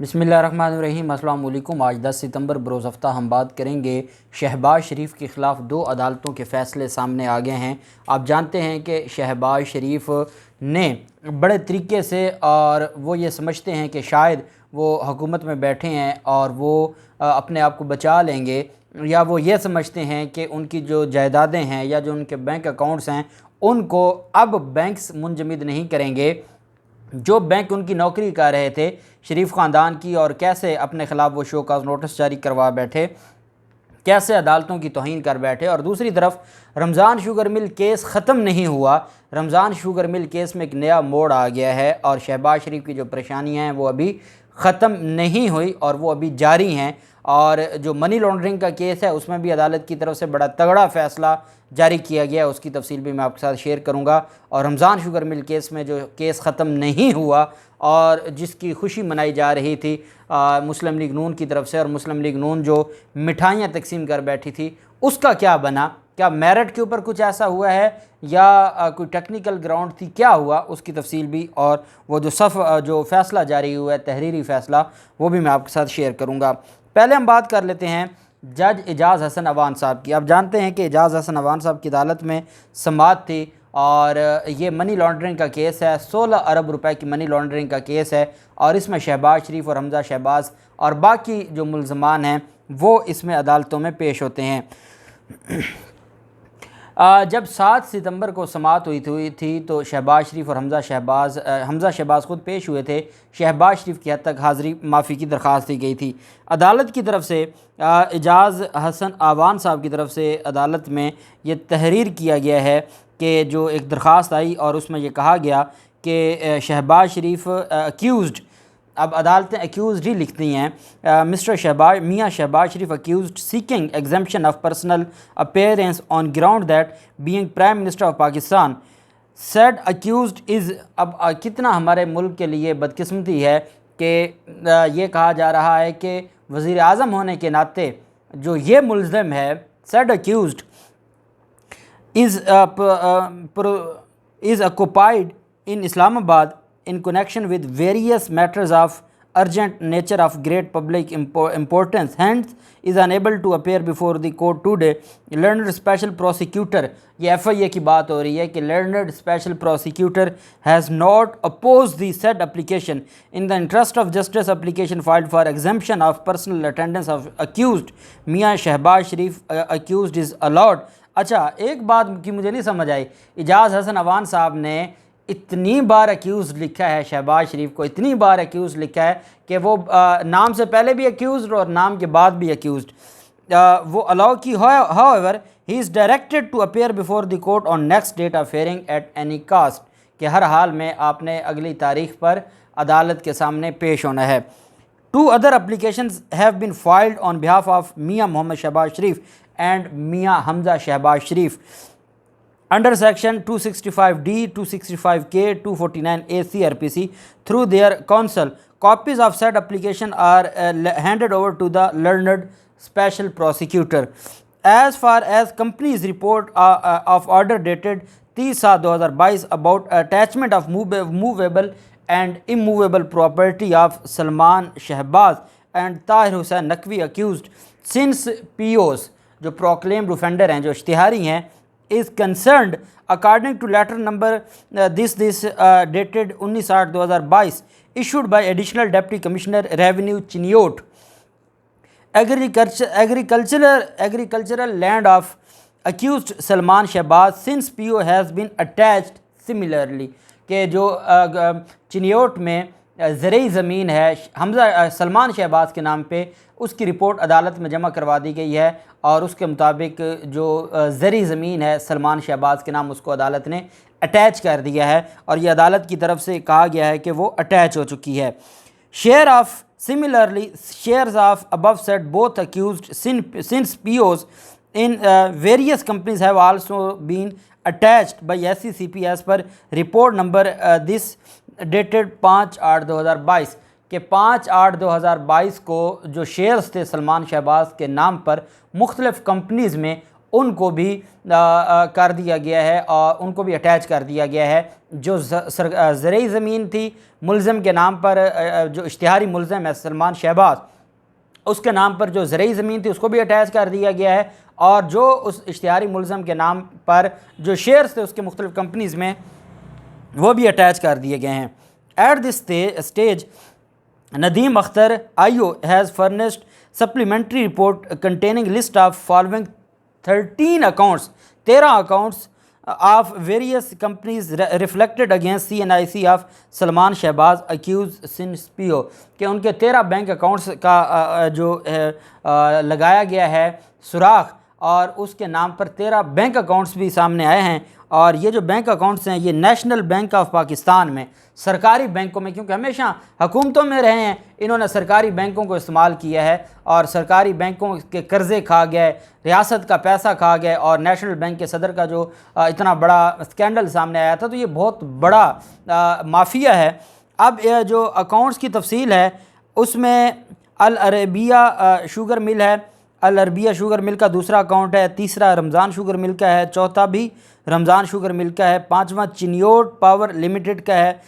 बिस्मिल्लाहिर्रहमानिर्रहीम। अस्सलाम वालेकुम। आज 10 सितंबर बरोज़ हफ्ता हम बात करेंगे शहबाज शरीफ के ख़िलाफ़ दो अदालतों के फ़ैसले सामने आ गए हैं। आप जानते हैं कि शहबाज शरीफ ने बड़े तरीके से और वो ये समझते हैं कि शायद वो हुकूमत में बैठे हैं और वो अपने आप को बचा लेंगे, या वो ये समझते हैं कि उनकी जो जायदादें हैं या जो उनके बैंक अकाउंट्स हैं उनको अब बैंक्स मुंजमद नहीं करेंगे। जो बैंक उनकी नौकरी कर रहे थे शरीफ ख़ानदान की, और कैसे अपने ख़िलाफ़ वो शो काज नोटिस जारी करवा बैठे, कैसे अदालतों की तौहीन कर बैठे। और दूसरी तरफ रमज़ान शुगर मिल केस ख़त्म नहीं हुआ। रमज़ान शुगर मिल केस में एक नया मोड़ आ गया है और शहबाज शरीफ की जो परेशानियाँ हैं वो अभी ख़त्म नहीं हुई और वो अभी जारी हैं। और जो मनी लॉन्ड्रिंग का केस है उसमें भी अदालत की तरफ से बड़ा तगड़ा फ़ैसला जारी किया गया है, उसकी तफसील भी मैं आपके साथ शेयर करूँगा। और रमज़ान शुगर मिल केस में जो केस ख़त्म नहीं हुआ और जिसकी खुशी मनाई जा रही थी मुस्लिम लीग नून की तरफ से, और मुस्लिम लीग नून जो मिठाइयाँ तकसीम कर बैठी थी, उसका क्या बना? क्या मेरिट के ऊपर कुछ ऐसा हुआ है या कोई टेक्निकल ग्राउंड थी? क्या हुआ उसकी तफसील भी, और वो जो फ़ैसला जारी हुआ है तहरीरी फ़ैसला, वो भी मैं आपके साथ शेयर करूँगा। पहले हम बात कर लेते हैं जज एजाज़ हसन अवान साहब की। आप जानते हैं कि एजाज़ हसन अवान साहब की अदालत में समाअत थी और ये मनी लॉन्ड्रिंग का केस है। 16 अरब रुपए की मनी लॉन्ड्रिंग का केस है और इसमें शहबाज शरीफ और हमज़ा शहबाज और बाकी जो मुल्ज़मान हैं वो इसमें अदालतों में पेश होते हैं। जब 7 सितंबर को समाअत हुई थी तो शहबाज शरीफ और हमज़ा शहबाज ख़ुद पेश हुए थे। शहबाज शरीफ की हद तक हाज़िरी माफ़ी की दरख्वास्त दी गई थी। अदालत की तरफ से एजाज़ हसन अवान साहब की तरफ से अदालत में ये तहरीर किया गया है कि जो एक दरख्वास्त आई और उसमें ये कहा गया कि शहबाज शरीफ अक्यूज़ड, अब अदालतें अक्यूज़ड ही लिखती हैं, मियाँ Shehbaz Sharif accused seeking exemption of personal appearance on ground that being prime minister of Pakistan said accused is. अब कितना हमारे मुल्क के लिए बदकिस्मती है कि ये कहा जा रहा है कि वज़ीर आज़म होने के नाते जो ये मुल्ज़िम है, said अक्यूज़ड is occupied in Islamabad in connection with various matters of urgent nature of great public importance, hence is unable to appear before the court today. Learned special prosecutor, ये FIA की बात हो रही है कि learned special prosecutor has not opposed the said application. In the interest of justice, application filed for exemption of personal attendance of accused मियाँ शहबाज शरीफ accused is allowed। अच्छा, एक बात की मुझे नहीं समझ आई, एजाज़ हसन अवान साहब ने इतनी बार अक्यूज़ लिखा है शहबाज शरीफ को, इतनी बार अक्यूज़ लिखा है कि वो नाम से पहले भी अक्यूज़ड और नाम के बाद भी अक्यूज़ड, वो अलाउ की। However he is directed to appear before the court on next date of hearing at any cost, कि हर हाल में आपने अगली तारीख पर अदालत के सामने पेश होना है। 2 other applications have been filed on behalf of Mian Mohammad Shahbaz Sharif and Mian Hamza Shahbaz Sharif under section 265D, 265K, 249A CRPC through their counsel. Copies of said application are handed over to the learned special prosecutor. As far as company's report of order dated 30/7/2022 about attachment of movable and immovable property of Salman Shahbaz and Tahir Hussain Naqvi accused since POs जो proclaimed offender हैं, जो इश्तिहारी हैं, is concerned according to letter number dated 19/8/2022 issued by additional deputy commissioner revenue Chiniot agricultural land of accused Salman Shahbaz since PO has been attached similarly, कि जो चिनियोट में ज़रई ज़मीन है सलमान शहबाज के नाम पे, उसकी रिपोर्ट अदालत में जमा करवा दी गई है और उसके मुताबिक जो ज़रई ज़मीन है सलमान शहबाज के नाम, उसको अदालत ने अटैच कर दिया है और ये अदालत की तरफ से कहा गया है कि वो अटैच हो चुकी है। Similarly, shares of above said both accused since POs in various companies have also been attached by SCCP as per report number this dated 5/8/2022, के 5/8/2022 को जो शेयर्स थे सलमान शहबाज के नाम पर मुख्तलिफ़ कंपनीज़ में, उनको भी कर दिया गया है और उनको भी अटैच कर दिया गया है। जो ज़रई ज़मीन थी मुलज़म के नाम पर, जो इश्तिहारी मुलज़म है सलमान शहबाज, उसके नाम पर जो ज़रई ज़मीन थी उसको भी अटैच कर दिया गया है, और जो उस इश्तिहारी मुलज़म के नाम पर जो शेयर्स थे उसके मुख्तलिफ़ कंपनीज़ में वो भी अटैच कर दिए गए हैं। At this stage Nadeem Akhtar IO has furnished supplementary report containing list of following 13 accounts, 13 accounts of various companies reflected against CNIC of Salman Shahbaz accused since PO, कि उनके 13 बैंक अकाउंट्स का जो लगाया गया है सुराख, और उसके नाम पर 13 बैंक अकाउंट्स भी सामने आए हैं। और ये जो बैंक अकाउंट्स हैं ये नेशनल बैंक ऑफ पाकिस्तान में, सरकारी बैंकों में, क्योंकि हमेशा हुकूमतों में रहे हैं, इन्होंने सरकारी बैंकों को इस्तेमाल किया है और सरकारी बैंकों के कर्ज़े खा गए, रियासत का पैसा खा गए, और नेशनल बैंक के सदर का जो इतना बड़ा स्कैंडल सामने आया था, तो ये बहुत बड़ा माफिया है। अब जो अकाउंट्स की तफसील है उसमें अल अरबिया शुगर मिल है, अल अरबिया शुगर मिल का दूसरा अकाउंट है, तीसरा रमज़ान शुगर मिल का है, चौथा भी रमज़ान शुगर मिल का है, पाँचवा चिनियोट पावर लिमिटेड का है,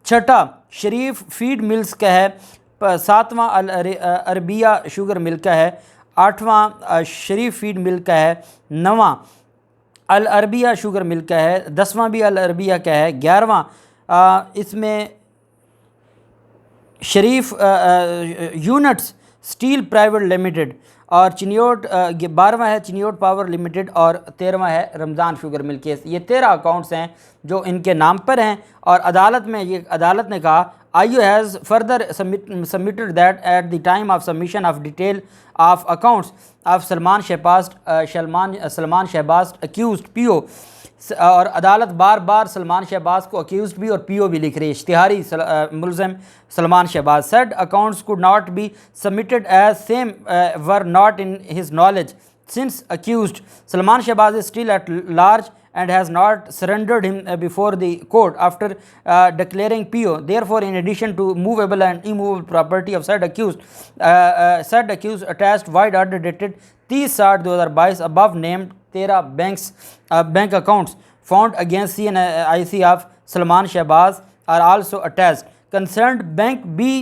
छठा शरीफ फीड मिल्स का है, सातवां अल अरबिया शुगर मिल का है, आठवां शरीफ फीड मिल का है, नवां अल अरबिया शुगर मिल का है, 10वां भी अल अरबिया का है, 11वां इसमें शरीफ यूनिट्स स्टील प्राइवेट लिमिटेड, और चिनियोट 12वां है चिनियोट पावर लिमिटेड, और 13वां है रमज़ान शुगर मिल केस। ये 13 अकाउंट्स हैं जो इनके नाम पर हैं, और अदालत में ये अदालत ने कहा IO has further submitted that at the time of submission of detail of accounts of Salman Shahbaz accused PO, और अदालत बार बार सलमान शहबाज को अक्यूज़ भी और PO भी लिख रही है, इश्तिहारी मुलज़म Salman Shehbaz. Said accounts could not be submitted as same were not in his knowledge since accused Salman Shehbaz is still at large and has not surrendered him before the court after declaring PO. Therefore, in addition to movable and immovable property of said accused attached wide order dated 30/7/2022 above named 13 bank accounts found against CNIC of Salman Shahbaz are also attached. Concerned bank be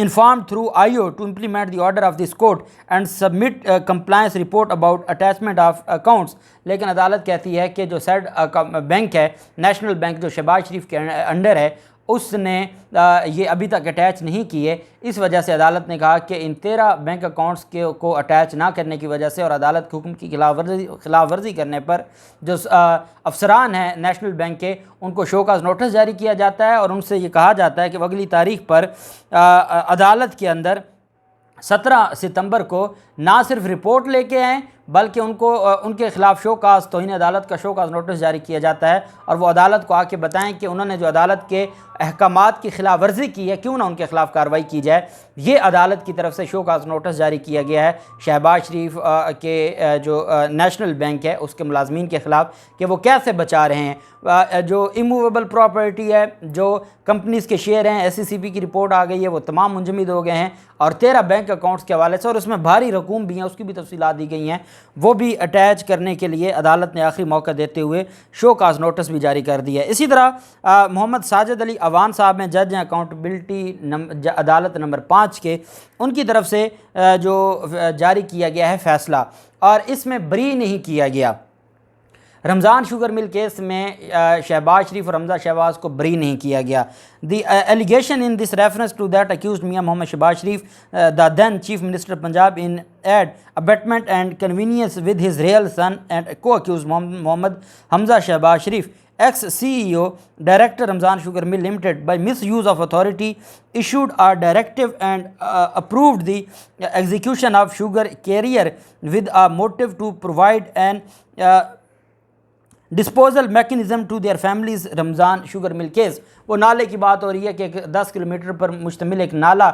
informed through IO to implement the order of this court and submit a compliance report about attachment of accounts. लेकिन अदालत कहती है कि जो said bank है, national bank जो शहबाज शरीफ के under है, उसने ये अभी तक अटैच नहीं किए। इस वजह से अदालत ने कहा कि इन 13 बैंक अकाउंट्स को अटैच ना करने की वजह से और अदालत के हुक्म की खिलाफ वर्जी करने पर जो अफसरान हैं नेशनल बैंक के, उनको शोकाज नोटिस जारी किया जाता है और उनसे ये कहा जाता है कि अगली तारीख पर अदालत के अंदर 17 सितंबर को ना सिर्फ रिपोर्ट लेके आएँ बल्कि उनके खिलाफ शोकाज तौहीन अदालत का शोकाज नोटिस जारी किया जाता है, और वो अदालत को आके बताएं कि उन्होंने जो अदालत के अहकामात की खिलाफ वर्जी की है, क्यों ना उनके खिलाफ कार्रवाई की जाए। ये अदालत की तरफ से शोकाज नोटिस जारी किया गया है शहबाज शरीफ के जो नेशनल बैंक है उसके मुलाजमीन के ख़िलाफ़ कि वो कैसे बचा रहे हैं। जो इमूवेबल प्रॉपर्टी है, जो कंपनीज़ के शेयर हैं, SECP की रिपोर्ट आ गई है, वो तमाम मुंजमद हो गए हैं, और 13 बैंक अकाउंट्स के हवाले से, और उसमें भारी रकूम भी हैं, उसकी भी तफसीलात दी गई हैं, वो भी अटैच करने के लिए अदालत ने आखिरी मौका देते हुए शोकाज नोटिस भी जारी कर दिया है। इसी तरह मोहम्मद साजिद अली अवान साहब हैं, जज हैं अकाउंटेबिलिटी अदालत नंबर 5 के, उनकी तरफ से जो जारी किया गया है फ़ैसला, और इसमें बरी नहीं किया गया। रमज़ान शुगर मिल केस में शहबाज शरीफ और रमज़ा शहबाज को बरी नहीं किया गया। The allegation in this reference to that accused Mian Mohammad Shahbaz Sharif the then chief minister Punjab in aid abetment and convenience with his real son and co accused Mohammad Hamza Shahbaz Sharif ex CEO Director Ramzan Sugar Mill Limited by misuse of authority issued a directive and approved the execution of sugar carrier with a motive to provide an disposal mechanism to their families Ramzan sugar mill case. वो नाले की बात हो रही है कि 10 kilometre पर मुश्तमिल एक नाला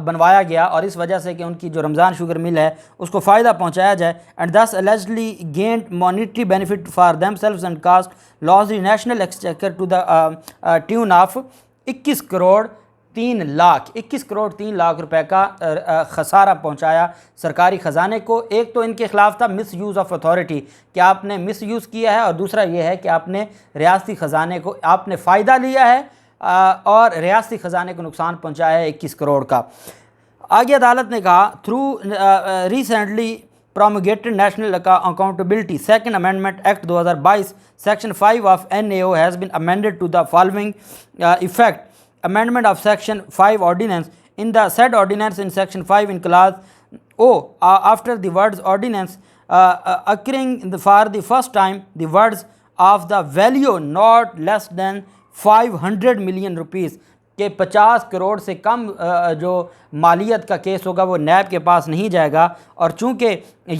बनवाया गया, और इस वजह से कि उनकी जो रमज़ान शुगर मिल है उसको फ़ायदा पहुंचाया जाए, and thus allegedly gained monetary benefit for themselves and caused loss the national exchequer to the tune of 21 crore 21 crore 3 lakh रुपए का खसारा पहुंचाया सरकारी ख़जाने को। एक तो इनके ख़िलाफ़ था मिस यूज़ ऑफ अथॉरिटी कि आपने मिस यूज़ किया है, और दूसरा ये है कि आपने रियासती ख़जाने को आपने फ़ायदा लिया है और रियासती ख़जाने को नुकसान पहुंचाया है 21 करोड़ का। आगे अदालत ने कहा through recently promulgated National Accountability Second Amendment Act 2022 Section 5 of NAO has been amended to the following effect. Amendment of Section 5 Ordinance. In the said ordinance in Section 5 in clause O, after the words ordinance occurring for the first time, the words of the value not less than 500 million rupees कि 50 करोड़ से कम जो मालियत का case होगा वो नैब के पास नहीं जाएगा। और चूँकि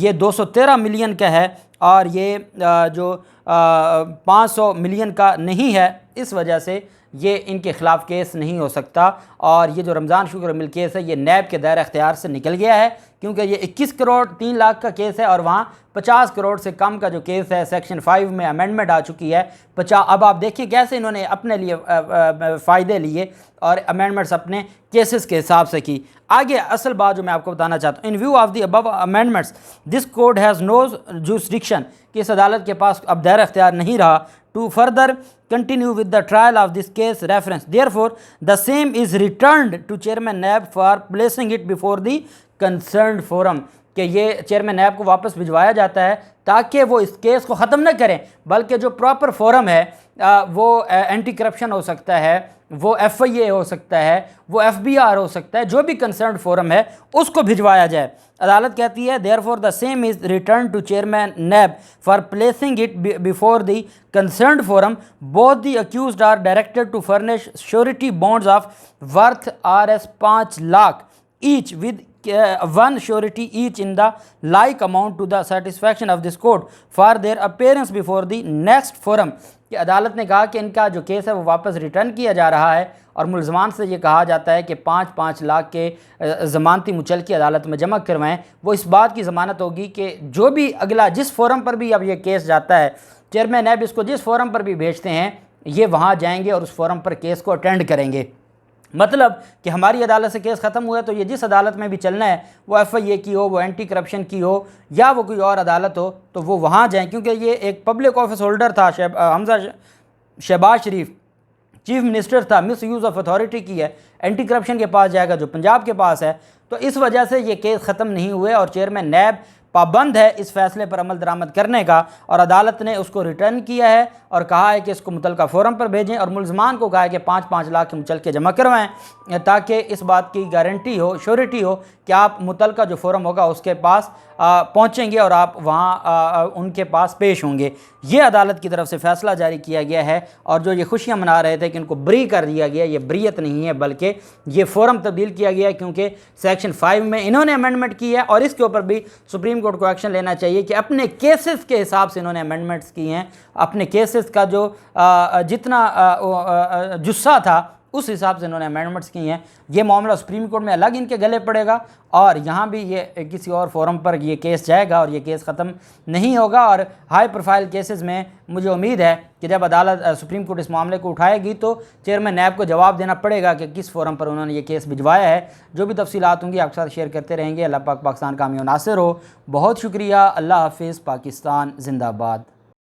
ये 213 मिलियन का है और ये जो 500 मिलियन का नहीं है, इस वजह से ये इनके ख़िलाफ़ केस नहीं हो सकता। और ये जो रमज़ान शुगर मिल केस है ये नैब के दायरे अख्तियार से निकल गया है, क्योंकि ये 21 करोड़ 3 लाख का केस है और वहाँ 50 करोड़ से कम का जो केस है सेक्शन 5 में अमेंडमेंट आ चुकी है। अब आप देखिए कैसे इन्होंने अपने लिए फ़ायदे लिए और अमेंडमेंट्स अपने केसेस के हिसाब से की। आगे असल बात जो मैं आपको बताना चाहता हूँ, in view of the above amendments this court has no jurisdiction कि इस अदालत के पास अब दायरा अख्तियार नहीं रहा to further continue with the trial of this case reference. Therefore, the same is returned to Chairman NAB for placing it before the concerned forum. कि ये चेयरमैन नैब को वापस भिजवाया जाता है ताकि वो इस केस को ख़त्म न करें, बल्कि जो प्रॉपर फोरम है वो एंटी करप्शन हो सकता है, वो FIA हो सकता है, वो FBR हो सकता है, जो भी कंसर्न फोरम है उसको भिजवाया जाए। अदालत कहती है therefore the same is return to chairman NAB for placing it before the concern forum. Both the accused are directed to furnish surety bonds of worth RS 5 lakh each with one surety each in the like amount to the satisfaction of this court for their appearance before the next forum। कि अदालत ने कहा कि इनका जो case है वो वापस रिटर्न किया जा रहा है और मुलजमान से ये कहा जाता है कि 5-5 लाख के ज़मानती मुचलकी अदालत में जमा करवाएं। वो इस बात की ज़मानत होगी कि जो भी अगला जिस फोरम पर भी अब ये केस जाता है, चेयरमैन नैब इसको जिस फोरम पर भी भेजते हैं ये वहाँ जाएंगे और उस फोरम पर केस को अटेंड करेंगे। मतलब कि हमारी अदालत से केस ख़त्म हुआ है तो ये जिस अदालत में भी चलना है, वो FIA की हो, वो एंटी करप्शन की हो या वो कोई और अदालत हो, तो वो वहाँ जाएं। क्योंकि ये एक पब्लिक ऑफिस होल्डर था, हमजा शहबाज शरीफ चीफ मिनिस्टर था, मिस यूज़ ऑफ अथॉरिटी की है, एंटी करप्शन के पास जाएगा जो पंजाब के पास है। तो इस वजह से ये केस ख़त्म नहीं हुए और चेयरमैन नैब पाबंद है इस फैसले पर अमल दरामद करने का। और अदालत ने उसको रिटर्न किया है और कहा है कि इसको मुतलका फोरम पर भेजें और मुलजमान को कहा है कि 5-5 लाख के मुचलके जमा करवाएं ताकि इस बात की गारंटी हो, श्योरिटी हो कि आप मुतलका जो फोरम होगा उसके पास पहुँचेंगे और आप वहाँ उनके पास पेश होंगे। ये अदालत की तरफ से फ़ैसला जारी किया गया है। और जो ये खुशियाँ मना रहे थे कि इनको बरी कर दिया गया, ये बरीयत नहीं है बल्कि ये फोरम तब्दील किया गया है, क्योंकि सेक्शन 5 में इन्होंने अमेंडमेंट की है और इसके ऊपर भी सुप्रीम कोर्ट को एक्शन लेना चाहिए कि अपने केसेस के हिसाब से इन्होंने अमेंडमेंट्स की हैं। अपने केसेस का जो जितना जुस्सा था उस हिसाब से इन्होंने अमेंडमेंट्स की हैं। ये मामला सुप्रीम कोर्ट में अलग इनके गले पड़ेगा और यहाँ भी ये किसी और फोरम पर ये केस जाएगा और ये केस ख़त्म नहीं होगा। और हाई प्रोफाइल केसेस में मुझे उम्मीद है कि जब अदालत सुप्रीम कोर्ट इस मामले को उठाएगी तो चेयरमैन नैब को जवाब देना पड़ेगा कि किस फोरम पर उन्होंने ये केस भिजवाया है। जो भी तफसीलात होंगी आपके साथ शेयर करते रहेंगे। अल्लाह पाक पाकिस्तान कामयाब नासिर हो। बहुत शुक्रिया। अल्लाह हाफिज़। पाकिस्तान जिंदाबाद।